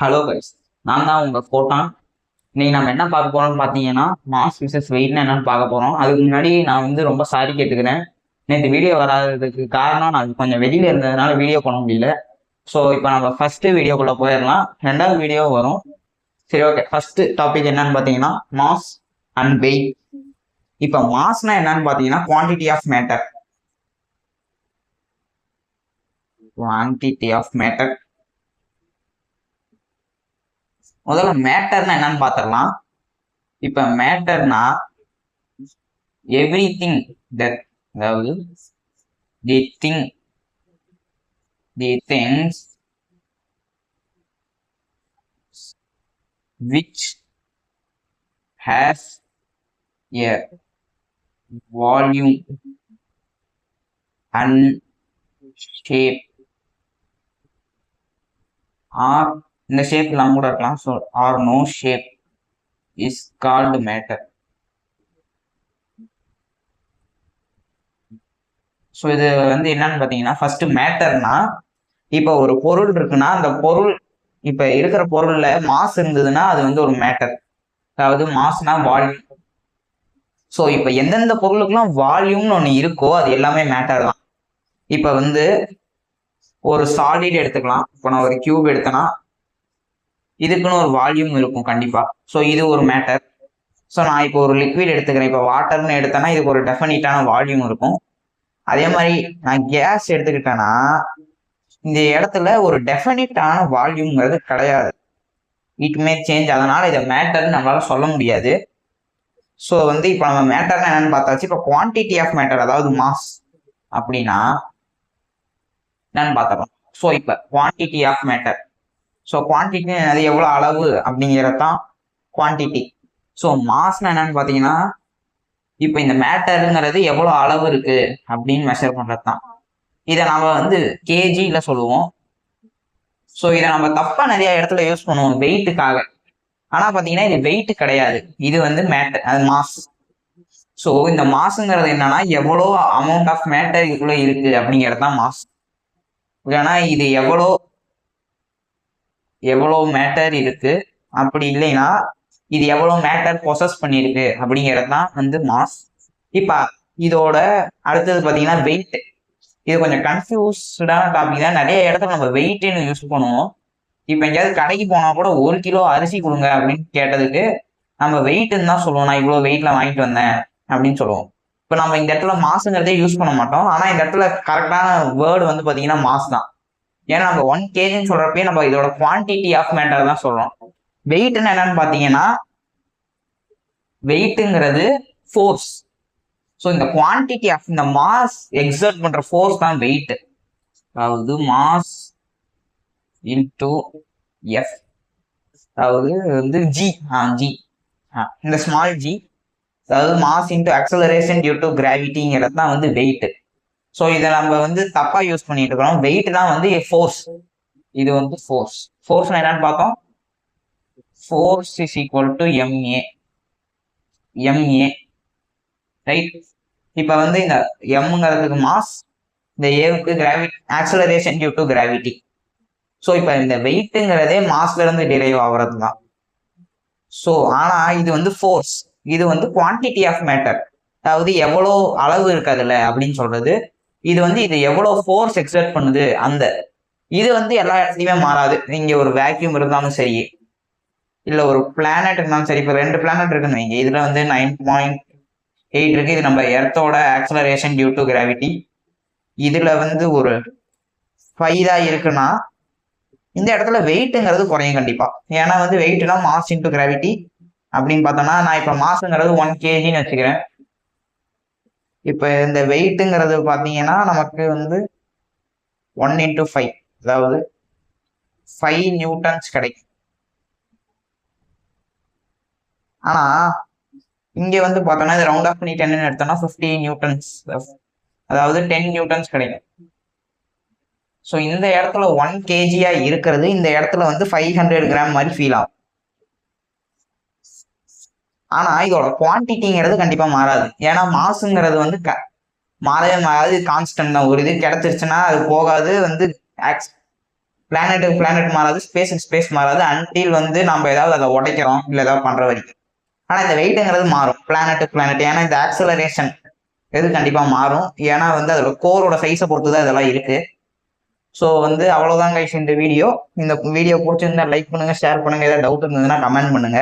Hello guys, நான் தான் உங்கள் ஃபோட்டான். இன்னைக்கு நம்ம என்ன பார்க்க போறோம்னு பார்த்தீங்கன்னா மாஸ் விசஸ் வெயிட்னு என்னன்னு பார்க்க போகிறோம். அதுக்கு முன்னாடி நான் ரொம்ப சாரி கேட்டுக்கிறேன். நேற்று வீடியோ வராததுக்கு காரணம் நான் கொஞ்சம் வெளியில் இருந்ததுனால வீடியோ பண்ண முடியல. ஸோ இப்போ நம்ம ஃபஸ்ட்டு வீடியோக்குள்ளே போயிடலாம். ரெண்டாவது வீடியோ வரும். சரி, ஓகே. ஃபஸ்ட்டு டாபிக் என்னன்னு பார்த்தீங்கன்னா மாஸ் அண்ட் வெயிட். இப்போ மாஸ்னா என்னன்னு பார்த்தீங்கன்னா quantity of matter. Quantity of matter. முதல்ல மேட்டர்னா என்னன்னு பார்த்துடலாம். இப்ப மேட்டர்னா எவ்ரி திங் தட், அதாவது the thing the things which has a volume and shape, or இந்த ஷேப் எல்லாம் கூட இருக்கலாம், so or no shape is called matter. So இது என்னன்னு பார்த்தீங்கன்னா ஃபர்ஸ்ட் மேட்டர்னா இப்போ ஒரு பொருள் இருக்குன்னா அந்த பொருள் இப்போ இருக்கிற பொருள்ல மாஸ் இருந்ததுன்னா அது ஒரு மேட்டர். அதாவது மாஸ்னா வால்யூம். ஸோ இப்போ எந்தெந்த பொருளுக்குலாம் வால்யூம்னு ஒன்று இருக்கோ அது எல்லாமே மேட்டர் தான். இப்போ ஒரு சாலிட் எடுத்துக்கலாம். இப்போ நான் ஒரு கியூப் எடுத்தேன்னா இதுக்குன்னு ஒரு வால்யூம் இருக்கும் கண்டிப்பா. ஸோ இது ஒரு மேட்டர். ஸோ நான் இப்போ ஒரு லிக்விட் எடுத்துக்கிறேன். இப்போ வாட்டர்னு எடுத்தேன்னா இதுக்கு ஒரு டெஃபினிட்டான வால்யூம் இருக்கும். அதே மாதிரி நான் கேஸ் எடுத்துக்கிட்டேன்னா இந்த இடத்துல ஒரு டெஃபினிட்டான வால்யூம்ங்கிறது கிடையாது. It may change. அதனால இதை மேட்டர்னு நம்மளால சொல்ல முடியாது. ஸோ இப்போ நம்ம மேட்டர்னா என்னன்னு பார்த்தாச்சு. இப்போ குவான்டிட்டி ஆஃப் மேட்டர், அதாவது மாஸ் அப்படின்னா என்னன்னு பார்த்தோம். ஸோ இப்போ quantity of matter. So quantity அது எவ்வளோ அளவு அப்படிங்கிறது தான் குவான்டிட்டி. ஸோ மாஸ்னா என்னன்னு பார்த்தீங்கன்னா இப்போ இந்த மேட்டருங்கிறது எவ்வளோ அளவு இருக்கு அப்படின்னு மெஷர் பண்ணுறது தான். இதை நம்ம கேஜியில் சொல்லுவோம். ஸோ இதை நம்ம தப்பாக நிறைய இடத்துல யூஸ் பண்ணுவோம் வெயிட்டுக்காக. ஆனால் பார்த்தீங்கன்னா இது வெயிட் கிடையாது. இது மேட்டர், அது மாஸ். ஸோ இந்த மாசுங்கிறது என்னன்னா எவ்வளோ அமௌண்ட் ஆஃப் மேட்டர் இதுக்குள்ள இருக்கு அப்படிங்கிறது தான் மாஸ். இல்லைன்னா இது எவ்வளோ மேட்டர் இருக்கு, அப்படி இல்லைன்னா இது எவ்வளோ மேட்டர் பொசஸ் பண்ணியிருக்கு அப்படிங்கிறது தான் மாஸ். இப்போ இதோட அடுத்தது பார்த்தீங்கன்னா வெயிட். இது கொஞ்சம் கன்ஃபியூஸ்டான டாபிக் தான். நிறைய இடத்துல நம்ம வெயிட்னு யூஸ் பண்ணுவோம். இப்போ எங்கேயாவது கடைக்கு போனால் கூட 1 கிலோ அரிசி கொடுங்க அப்படின்னு கேட்டதுக்கு நம்ம வெயிட்னு தான் சொல்லுவோம். நான் இவ்வளோ வெயிட்ல வாங்கிட்டு வந்தேன் அப்படின்னு சொல்லுவோம். இப்போ நம்ம இந்த இடத்துல மாசுங்கிறதே யூஸ் பண்ண மாட்டோம். ஆனால் இந்த இடத்துல கரெக்டான வேர்டு பார்த்தீங்கன்னா மாஸ் தான். ஏன்னா நம்ம 1 கேஜின்னு சொல்றப்பே நம்ம இதோட குவான்டிட்டி ஆஃப் மேட்டர் தான் சொல்றோம். வெயிட்னு என்னன்னு பார்த்தீங்கன்னா வெயிட்டுங்கிறது ஃபோர்ஸ். ஸோ இந்த குவான்டிட்டி ஆஃப் இந்த மாஸ் எக்ஸர்ட் பண்ற ஃபோர்ஸ் தான் வெயிட். அதாவது மாஸ் இன்டூ எஃப், அதாவது ஜி. இந்த ஸ்மால் ஜி, அதாவது mass into acceleration due to கிராவிட்டிங்கிறது தான் வெயிட். ஸோ இதை நம்ம தப்பா யூஸ் பண்ணிட்டு இருக்கிறோம். வெயிட் தான் ஃபோர்ஸ். இது ஃபோர்ஸ். ஃபோர்ஸ்னா என்னன்னு பார்த்தோம். Force is equal to MA. Right. இப்போ இந்த எம்ங்கிறதுக்கு மாஸ், இந்த ஏவுக்கு gravity, acceleration due to gravity. So இப்போ இந்த வெயிட்டுங்கிறதே மாஸ்ல இருந்து டிரைவ் ஆகுறது தான். ஸோ ஆனா இது ஃபோர்ஸ். இது குவான்டிட்டி ஆஃப் மேட்டர், அதாவது எவ்வளோ அளவு இருக்கு அதுல அப்படின்னு சொல்றது. இது எவ்வளோ ஃபோர்ஸ் எக்ஸர்ட் பண்ணுது. இது எல்லா இடத்துலையுமே மாறாது. இங்க ஒரு வேக்யூம் இருந்தாலும் சரி, இல்ல ஒரு பிளானட் இருந்தாலும் சரி. இப்போ 2 பிளானட் இருக்குன்னு வைங்க. இதுல 9.8 இருக்கு. இது நம்ம எர்த்தோட ஆக்சலரேஷன் டியூ டு கிராவிட்டி. இதுல ஒரு 5 தான் இருக்குன்னா இந்த இடத்துல வெயிட்டுங்கிறது குறையும் கண்டிப்பா. ஏன்னா வெயிட்னா மாஸ் இன்டூ கிராவிட்டி அப்படின்னு பார்த்தோம்னா, நான் இப்ப மாசுங்கிறது 1 கேஜின்னு வச்சுக்கிறேன். இப்ப இந்த வெயிட்டுங்கிறது பாத்தீங்கன்னா நமக்கு 1 into 5, அதாவது 5 நியூட்டன்ஸ் கிடைக்கும். ஆனா இங்க பார்த்தோம்னா இது ரவுண்ட் ஆஃப் பண்ணி 10 எடுத்தோம்னா 50 நியூட்டன்ஸ், அதாவது 10 நியூட்டன்ஸ் கிடைக்கும். ஸோ இந்த இடத்துல 1 கேஜியா இருக்கிறது இந்த இடத்துல 500 கிராம் மாதிரி ஃபீல் ஆகும். ஆனா இதோட குவான்டிட்டிங்கிறது கண்டிப்பா மாறாது. ஏன்னா மாசுங்கிறது மாறவே மாறாது. கான்ஸ்டன்ட் தான். ஒரு இது கிடைச்சிருச்சுன்னா அது போகாது. பிளானட்டுக்கு பிளானட் மாறாது, ஸ்பேஸுக்கு ஸ்பேஸ் மாறாது அன்டில் வந்து நம்ம ஏதாவது அதை உடைக்கிறோம் இல்லை ஏதாவது பண்ற வரைக்கும். ஆனா இந்த வெயிட்டுங்கிறது மாறும் பிளானட்டுக்கு பிளானட். ஏன்னா இந்த ஆக்சலரேஷன் இது கண்டிப்பா மாறும். ஏன்னா வந்து அதோட கோரோட சைஸை பொறுத்து தான் இதெல்லாம் இருக்கு. ஸோ வந்து அவ்வளோதான் கைஸ் இந்த வீடியோ. இந்த வீடியோ பிடிச்சிருந்தா லைக் பண்ணுங்க, ஷேர் பண்ணுங்க. ஏதாவது டவுட் இருந்ததுன்னா கமெண்ட் பண்ணுங்க.